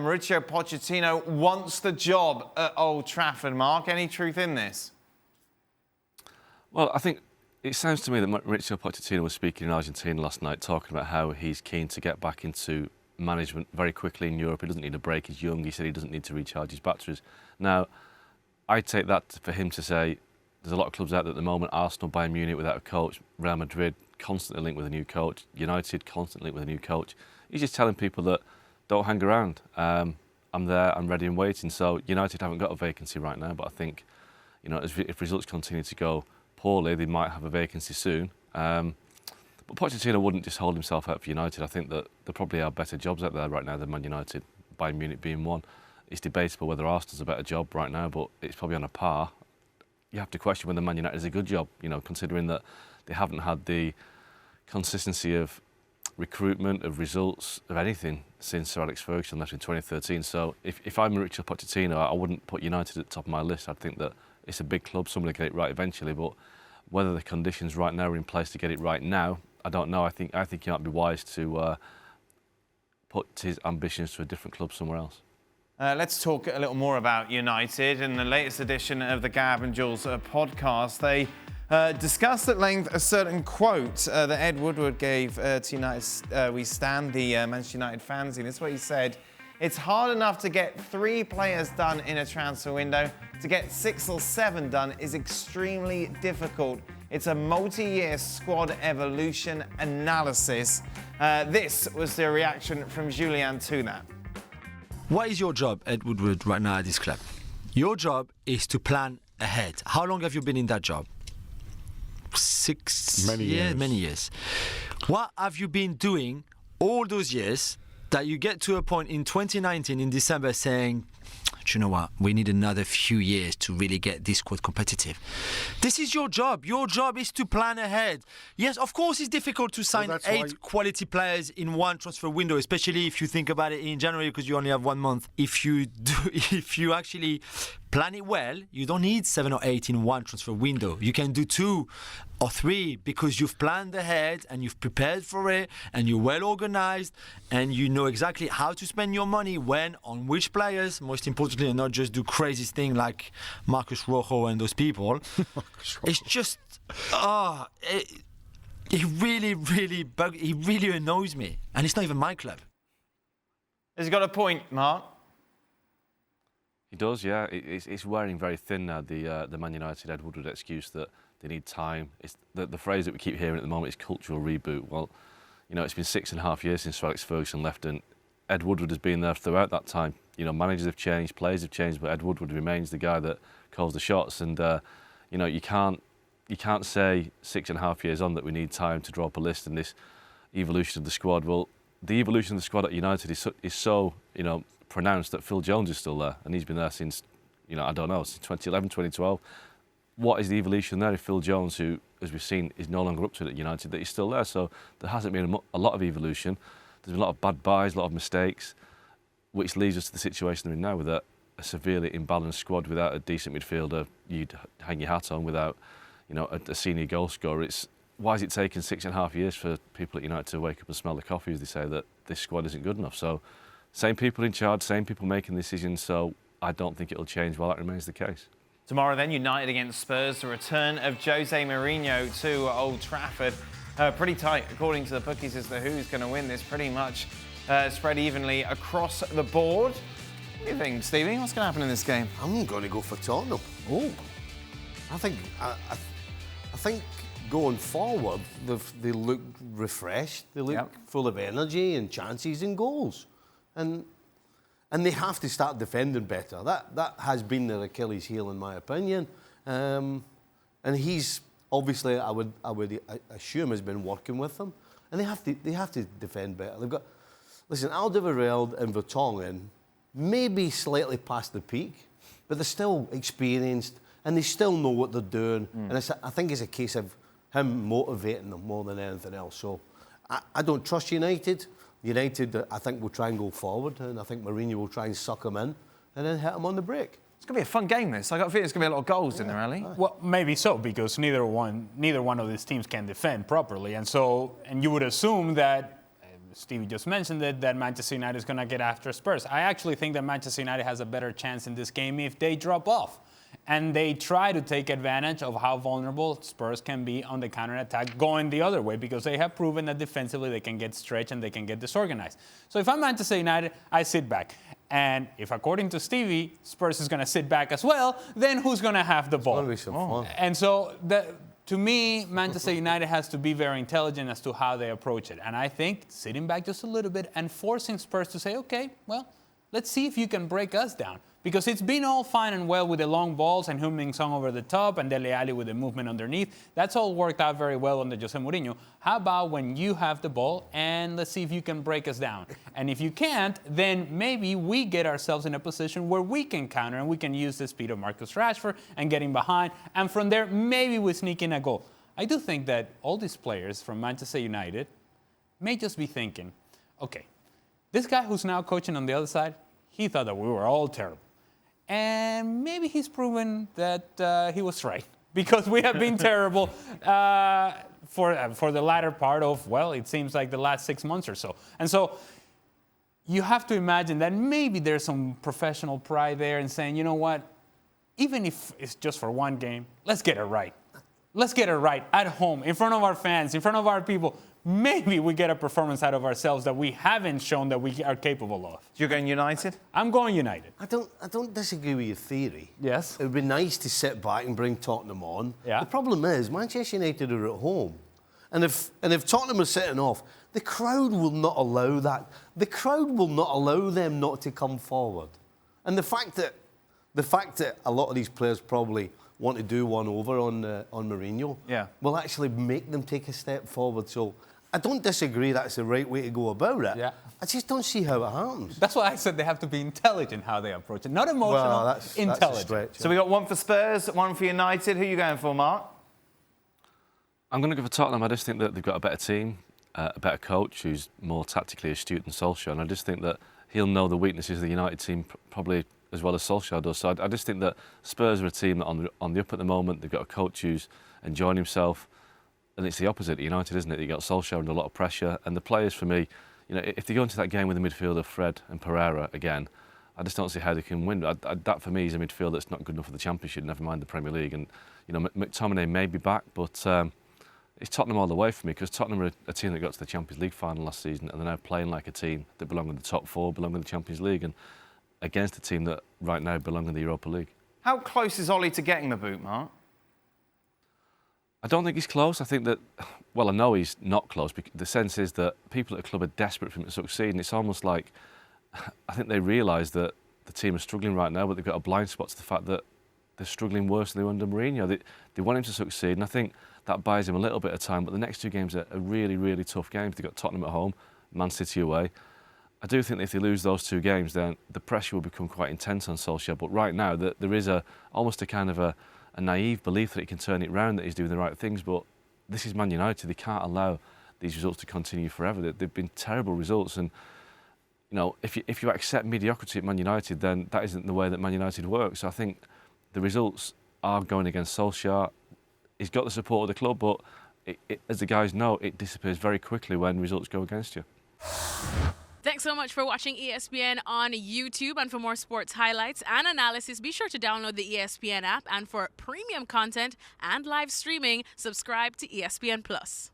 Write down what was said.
Mauricio Pochettino wants the job at Old Trafford. Mark, any truth in this? Well, I think it sounds to me that Mauricio Pochettino was speaking in Argentina last night, talking about how he's keen to get back into management very quickly in Europe. He doesn't need a break. He's young. He said he doesn't need to recharge his batteries. Now, I take that for him to say there's a lot of clubs out there at the moment. Arsenal, Bayern Munich without a coach. Real Madrid constantly linked with a new coach. United constantly linked with a new coach. He's just telling people that don't hang around. I'm there, I'm ready and waiting. So United haven't got a vacancy right now, but I think, you know, if results continue to go poorly, they might have a vacancy soon. But Pochettino wouldn't just hold himself out for United. I think that there probably are better jobs out there right now than Man United, Bayern Munich being one. It's debatable whether Arsenal's a better job right now, but it's probably on a par. You have to question whether Man United is a good job, you know, considering that they haven't had the consistency of recruitment, of results, of anything since Sir Alex Ferguson left in 2013. So if I'm Mauricio Pochettino, I wouldn't put United at the top of my list. I'd think that it's a big club, somebody will get it right eventually, but whether the conditions right now are in place to get it right now, I don't know. I think he might be wise to put his ambitions to a different club somewhere else. Let's talk a little more about United. In the latest edition of the Gab and Juls podcast, they discussed at length a certain quote that Ed Woodward gave to United We Stand, the Manchester United fanzine. This is what he said. It's hard enough to get 3 players done in a transfer window. To get 6 or 7 done is extremely difficult. It's a multi-year squad evolution analysis. This was the reaction from Julien to that. What is your job, Ed Woodward, right now at this club? Your job is to plan ahead. How long have you been in that job? 6 Many years. Many years. What have you been doing all those years that you get to a point in 2019 in December saying, do you know what, we need another few years to really get this squad competitive? This is your job. Your job is to plan ahead. Yes, of course it's difficult to sign 8 quality players in one transfer window, especially if you think about it in January because you only have 1 month. If you actually plan it well, you don't need 7 or 8 in one transfer window. You can do 2 or 3 because you've planned ahead and you've prepared for it and you're well organized and you know exactly how to spend your money, when, on which players, most importantly, and not just do crazy things like Marcus Rojo and those people. It's just, he really annoys me. And it's not even my club. Has he got a point, Mark? He does, yeah. It's wearing very thin now, the Man United Ed Woodward excuse that they need time. It's the phrase that we keep hearing at the moment is cultural reboot. Well, you know, it's been 6.5 years since Sir Alex Ferguson left, and Ed Woodward has been there throughout that time. You know, managers have changed, players have changed, but Ed Woodward remains the guy that calls the shots. And you know, you can't say 6.5 years on that we need time to draw up a list and this evolution of the squad. Well, the evolution of the squad at United is so you know, pronounced that Phil Jones is still there, and he's been there since, you know, I don't know, since 2011, 2012. What is the evolution there if Phil Jones, who, as we've seen, is no longer up to it at United, that he's still there? So there hasn't been a lot of evolution. There's been a lot of bad buys, a lot of mistakes, which leads us to the situation we're in now with a severely imbalanced squad without a decent midfielder you'd hang your hat on, without, you know, a senior goal scorer. Why is it taking 6.5 years for people at United to wake up and smell the coffee, as they say, that this squad isn't good enough? So same people in charge, same people making decisions, so I don't think it'll change while that remains the case. Tomorrow then, United against Spurs, the return of Jose Mourinho to Old Trafford. Pretty tight, according to the bookies, as to who's going to win this. Pretty much spread evenly across the board. What do you think, Stevie? What's going to happen in this game? I'm going to go for Tottenham. Oh. I think going forward, they look refreshed. They look full of energy and chances and goals. And they have to start defending better. That has been their Achilles heel, in my opinion. And he's obviously, I would assume, has been working with them. And they have to defend better. They've got, listen, Alderweireld and Vertonghen maybe slightly past the peak, but they're still experienced and they still know what they're doing. And I think it's a case of him motivating them more than anything else. So I don't trust United. United, I think, will try and go forward, and I think Mourinho will try and suck them in and then hit them on the break. It's going to be a fun game, this. I got a feeling there's going to be a lot of goals in there, Ali. Well, maybe so, because neither one of these teams can defend properly, and you would assume that Stevie just mentioned it, that Manchester United is going to get after Spurs. I actually think that Manchester United has a better chance in this game if they drop off and they try to take advantage of how vulnerable Spurs can be on the counterattack going the other way, because they have proven that defensively they can get stretched and they can get disorganized. So if I'm Manchester United, I sit back. And if, according to Stevie, Spurs is going to sit back as well, then who's going to have the ball? It's going to be some fun. And so, to me, Manchester United has to be very intelligent as to how they approach it. And I think sitting back just a little bit and forcing Spurs to say, okay, well, let's see if you can break us down. Because it's been all fine and well with the long balls and Heung-min Son over the top and Dele Alli with the movement underneath. That's all worked out very well under Jose Mourinho. How about when you have the ball and let's see if you can break us down? And if you can't, then maybe we get ourselves in a position where we can counter and we can use the speed of Marcus Rashford and getting behind. And from there, maybe we sneak in a goal. I do think that all these players from Manchester United may just be thinking, okay, this guy who's now coaching on the other side, he thought that we were all terrible. And maybe he's proven that he was right, because we have been terrible for the latter part of, well, it seems like the last 6 months or so. And so you have to imagine that maybe there's some professional pride there in saying, you know what, even if it's just for one game, let's get it right. Let's get it right at home, in front of our fans, in front of our people. Maybe we get a performance out of ourselves that we haven't shown that we are capable of. You're going United? I'm going United. I don't disagree with your theory. Yes. It would be nice to sit back and bring Tottenham on. Yeah. The problem is Manchester United are at home. And if Tottenham are sitting off, the crowd will not allow that. The crowd will not allow them not to come forward. And the fact that a lot of these players probably want to do one over on Mourinho will actually make them take a step forward. So I don't disagree that's the right way to go about it. Yeah. I just don't see how it happens. That's why I said they have to be intelligent how they approach it. Not emotional, intelligent. That's a stretch, So we got one for Spurs, one for United. Who are you going for, Mark? I'm going to go for Tottenham. I just think that they've got a better team, a better coach who's more tactically astute than Solskjaer. And I just think that he'll know the weaknesses of the United team probably as well as Solskjaer does. So I just think that Spurs are a team that on the up at the moment. They've got a coach who's enjoying himself. And it's the opposite at United, isn't it? You've got Solskjaer under a lot of pressure. And the players, for me, you know, if they go into that game with the midfielder Fred and Pereira again, I just don't see how they can win. That, for me, is a midfield that's not good enough for the Championship, never mind the Premier League. And, you know, McTominay may be back, but it's Tottenham all the way for me, because Tottenham are a team that got to the Champions League final last season, and they're now playing like a team that belong in the top four, belong in the Champions League, and against a team that right now belong in the Europa League. How close is Ole to getting the boot, Mark? I don't think he's close. I think that, well, I know he's not close, because the sense is that people at the club are desperate for him to succeed, and it's almost like I think they realise that the team are struggling right now, but they've got a blind spot to the fact that they're struggling worse than they were under Mourinho. They want him to succeed, and I think that buys him a little bit of time, but the next two games are really, really tough games. They've got Tottenham at home, Man City away. I do think that if they lose those two games, then the pressure will become quite intense on Solskjaer, but right now there is almost a kind of a naive belief that he can turn it round, that he's doing the right things, but this is Man United. They can't allow these results to continue forever. They've been terrible results, and you know, if you accept mediocrity at Man United, then that isn't the way that Man United works. So I think the results are going against Solskjaer. He's got the support of the club, but as the guys know, it disappears very quickly when results go against you. Thanks so much for watching ESPN on YouTube. And for more sports highlights and analysis, be sure to download the ESPN app. And for premium content and live streaming, subscribe to ESPN Plus.